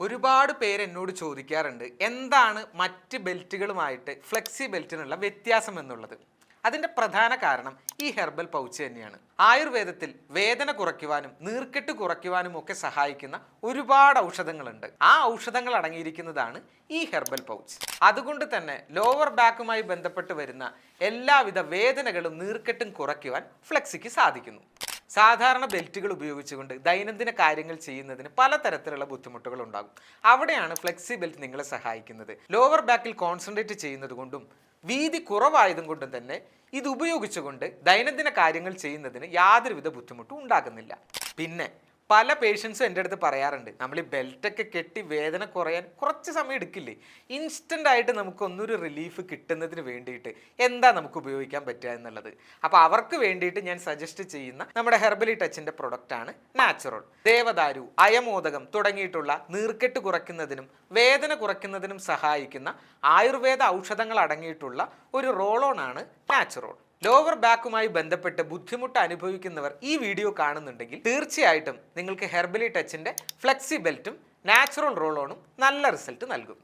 ഒരുപാട് പേര് എന്നോട് ചോദിക്കാറുണ്ട് എന്താണ് മറ്റ് ബെൽറ്റുകളുമായിട്ട് ഫ്ലെക്സി ബെൽറ്റിനുള്ള വ്യത്യാസം എന്നുള്ളത്. അതിൻ്റെ പ്രധാന കാരണം ഈ ഹെർബൽ പൗച്ച് തന്നെയാണ്. ആയുർവേദത്തിൽ വേദന കുറയ്ക്കുവാനും നീർക്കെട്ട് കുറയ്ക്കുവാനും ഒക്കെ സഹായിക്കുന്ന ഒരുപാട് ഔഷധങ്ങളുണ്ട്. ആ ഔഷധങ്ങൾ അടങ്ങിയിരിക്കുന്നതാണ് ഈ ഹെർബൽ പൗച്ച്. അതുകൊണ്ട് തന്നെ ലോവർ ബാക്കുമായി ബന്ധപ്പെട്ട് വരുന്ന എല്ലാവിധ വേദനകളും നീർക്കെട്ടും കുറയ്ക്കുവാൻ ഫ്ലെക്സിക്ക് സാധിക്കുന്നു. സാധാരണ ബെൽറ്റുകൾ ഉപയോഗിച്ചുകൊണ്ട് ദൈനംദിന കാര്യങ്ങൾ ചെയ്യുന്നതിന് പലതരത്തിലുള്ള ബുദ്ധിമുട്ടുകൾ ഉണ്ടാകും. അവിടെയാണ് ഫ്ലെക്സി ബെൽറ്റ് നിങ്ങളെ സഹായിക്കുന്നത്. ലോവർ ബാക്കിൽ കോൺസെൻട്രേറ്റ് ചെയ്യുന്നത് കൊണ്ടും വീതി കുറവായതും കൊണ്ടും തന്നെ ഇത് ഉപയോഗിച്ചുകൊണ്ട് ദൈനംദിന കാര്യങ്ങൾ ചെയ്യുന്നതിന് യാതൊരുവിധ ബുദ്ധിമുട്ടും ഉണ്ടാകുന്നില്ല. പിന്നെ പല പേഷ്യൻസും എൻ്റെ അടുത്ത് പറയാറുണ്ട്, നമ്മൾ ഈ ബെൽറ്റൊക്കെ കെട്ടി വേദന കുറയാൻ കുറച്ച് സമയം എടുക്കില്ലേ, ഇൻസ്റ്റൻ്റ് ആയിട്ട് നമുക്കൊന്നൊരു റിലീഫ് കിട്ടുന്നതിന് വേണ്ടിയിട്ട് എന്താ നമുക്ക് ഉപയോഗിക്കാൻ പറ്റുക എന്നുള്ളത്. അപ്പോൾ അവർക്ക് വേണ്ടിയിട്ട് ഞാൻ സജസ്റ്റ് ചെയ്യുന്ന നമ്മുടെ ഹെർബലി ടച്ചിൻ്റെ പ്രൊഡക്റ്റാണ് നാച്ചുറൽ. ദേവദാരു, അയമോദകം തുടങ്ങിയിട്ടുള്ള നീർക്കെട്ട് കുറയ്ക്കുന്നതിനും വേദന കുറയ്ക്കുന്നതിനും സഹായിക്കുന്ന ആയുർവേദ ഔഷധങ്ങൾ അടങ്ങിയിട്ടുള്ള ഒരു റോളോണാണ് നാച്ചുറൽ. ലോവർ ബാക്കുമായി ബന്ധപ്പെട്ട് ബുദ്ധിമുട്ട് അനുഭവിക്കുന്നവർ ഈ വീഡിയോ കാണുന്നുണ്ടെങ്കിൽ തീർച്ചയായിട്ടും നിങ്ങൾക്ക് ഹെർബലി ടച്ചിൻ്റെ ഫ്ലെക്സി ബെൽറ്റും നാച്ചുറൽ റോളോണും നല്ല റിസൾട്ട് നൽകും.